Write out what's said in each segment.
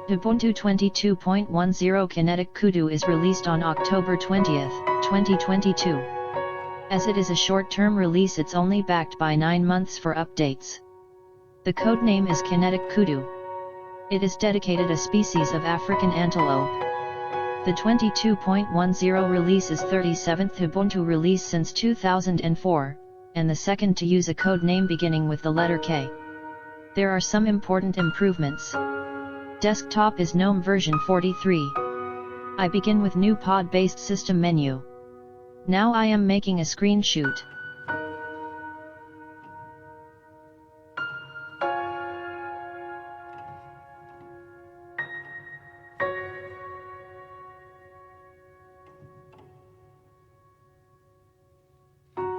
Ubuntu 22.10 Kinetic Kudu is released on October 20, 2022. As it is a short-term release, it's only backed by 9 months for updates. The codename is Kinetic Kudu. It is dedicated a species of African antelope. The 22.10 release is 37th Ubuntu release since 2004, and the second to use a code name beginning with the letter K. There are some important improvements. Desktop is Gnome version 43. I begin with new pod-based system menu. Now I am making a screenshot.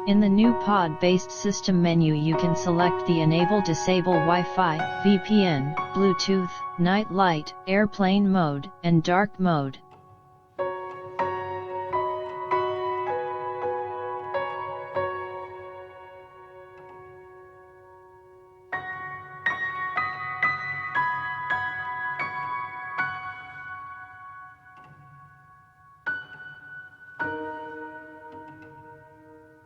In the new pod-based system menu you can select the Enable Disable Wi-Fi, VPN, Bluetooth, Night Light, Airplane Mode, and Dark Mode.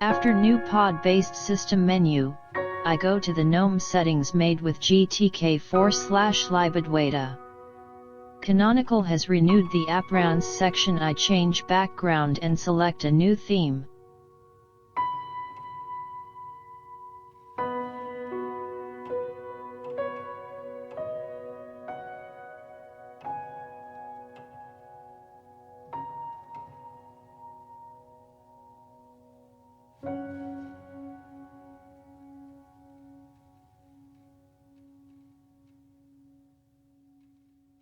After new pod-based system menu, I go to the Gnome settings made with GTK4/libadwaita. Canonical has renewed the Appearance section. I change background and select a new theme.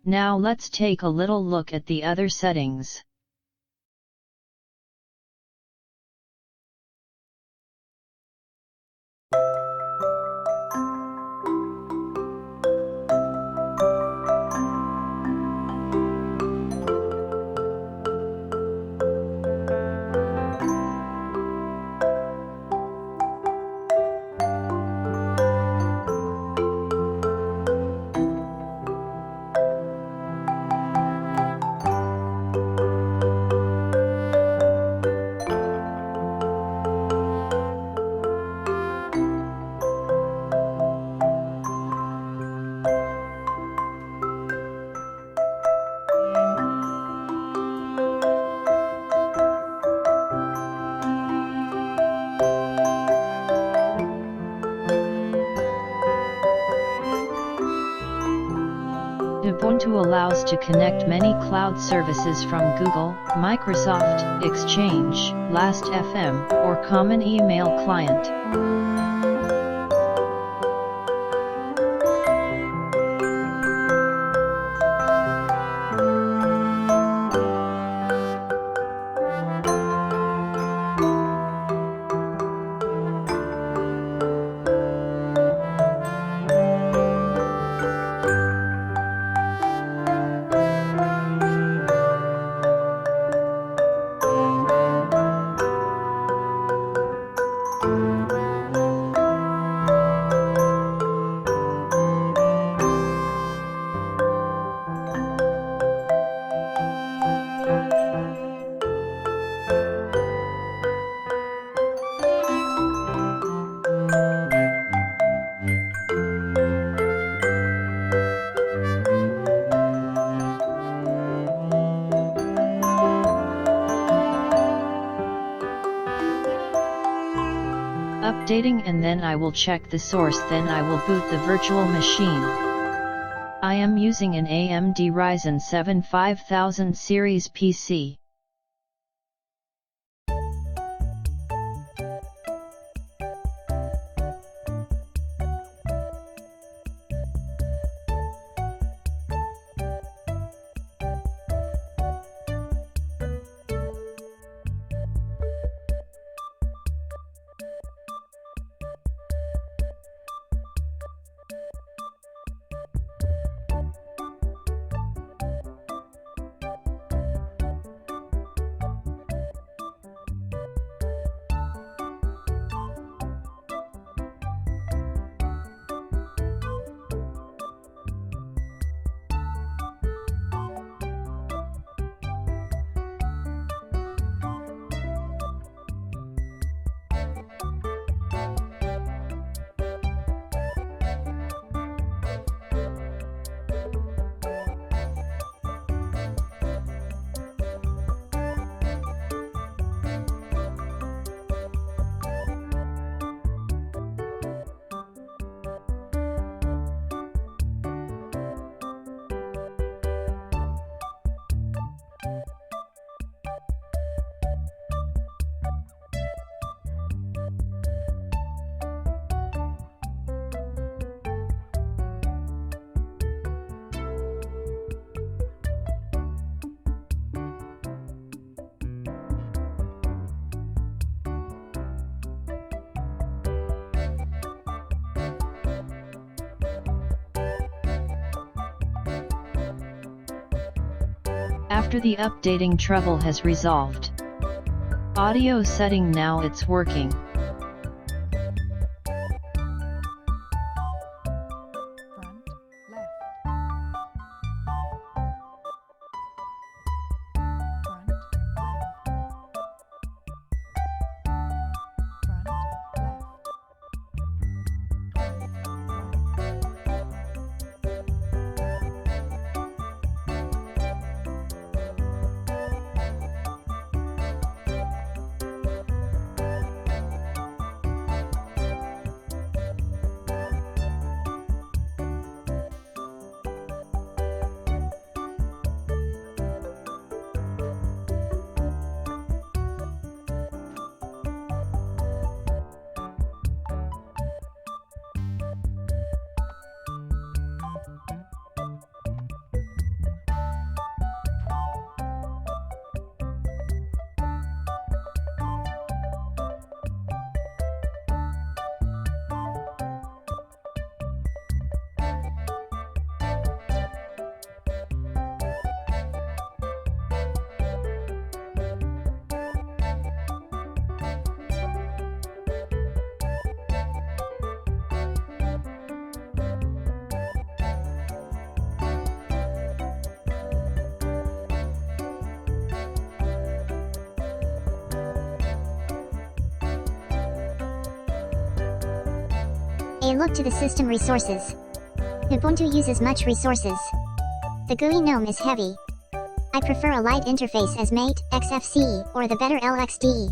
Now let's take a little look at the other settings. Ubuntu allows to connect many cloud services from Google, Microsoft, Exchange, Last.fm, or common email client. Updating, and then I will check the source, then I will boot the virtual machine. I am using an AMD Ryzen 7 5000 series PC. After the updating trouble has resolved. Audio setting, now it's working. A look to the system resources. Ubuntu uses much resources. The GUI Gnome is heavy. I prefer a light interface as Mate, XFCE, or the better LXDE.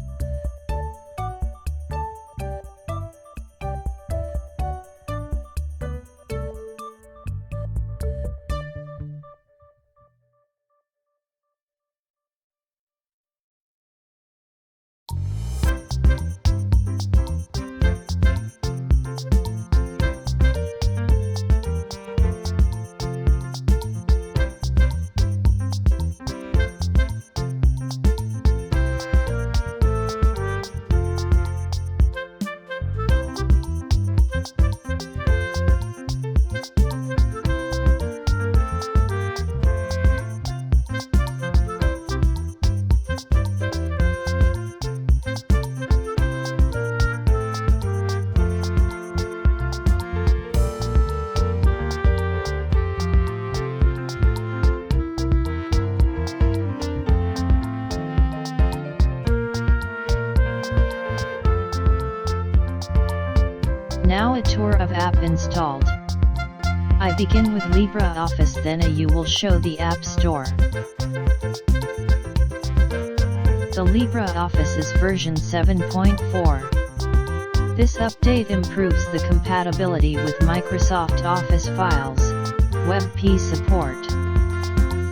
Now a tour of app installed. I begin with LibreOffice, then you will show the App Store. The LibreOffice is version 7.4. This update improves the compatibility with Microsoft Office files, WebP support.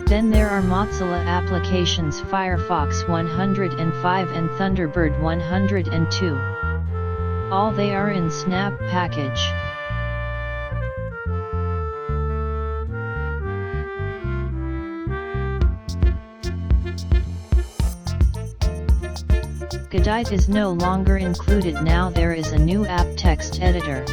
Then there are Mozilla applications Firefox 105 and Thunderbird 102. All they are in Snap package. Guide is no longer included. Now there is a new app text editor.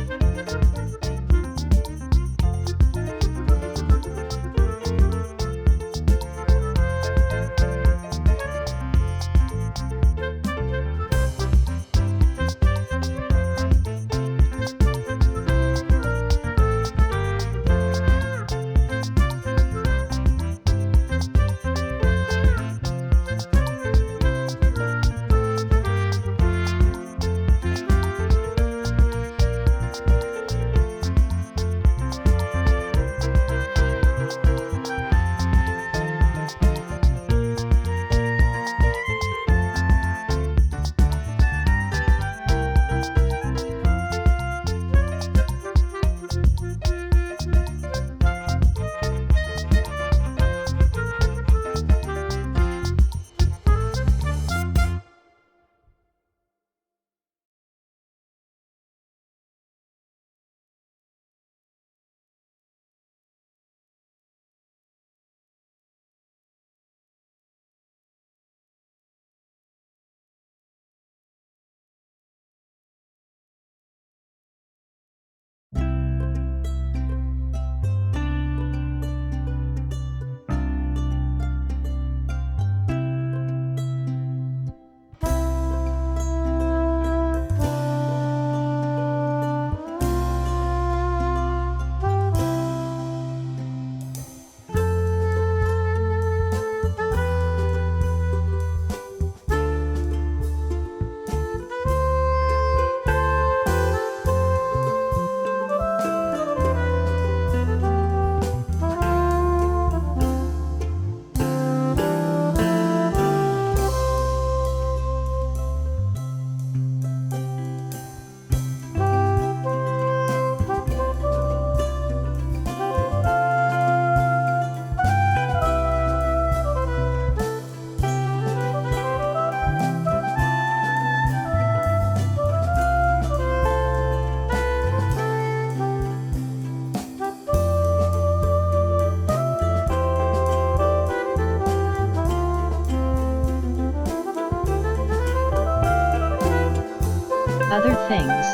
things.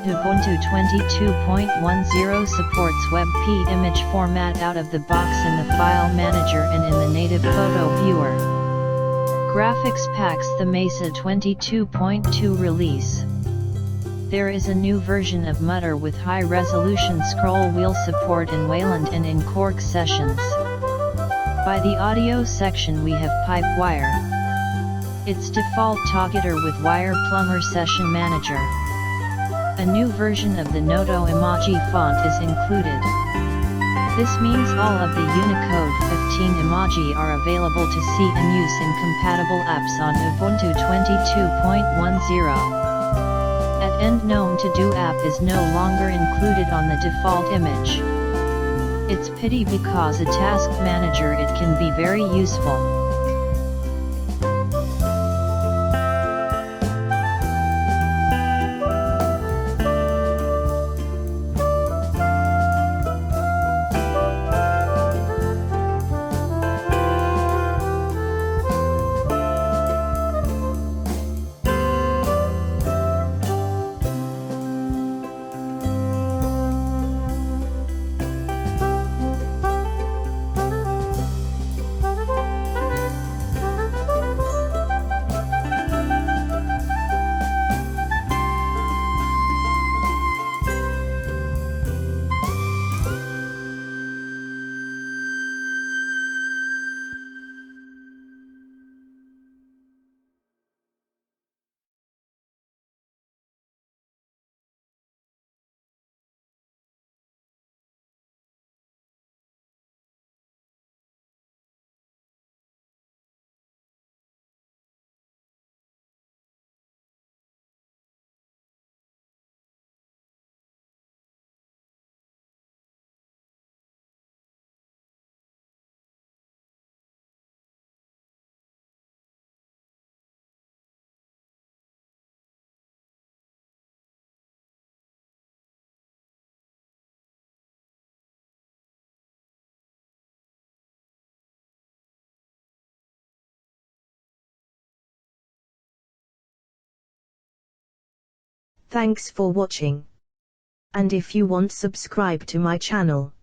Ubuntu 22.10 supports WebP image format out of the box in the file manager and in the native photo viewer. Graphics packs the Mesa 22.2 release. There is a new version of Mutter with high-resolution scroll wheel support in Wayland and in Quark sessions. By the audio section we have Pipewire. Its default talkator with Wire Plumber Session Manager. A new version of the Noto emoji font is included. This means all of the Unicode 15 emoji are available to see and use in compatible apps on Ubuntu 22.10. At end Gnome To Do app is no longer included on the default image. It's pity because a task manager it can be very useful. Thanks for watching. And if you want subscribe to my channel.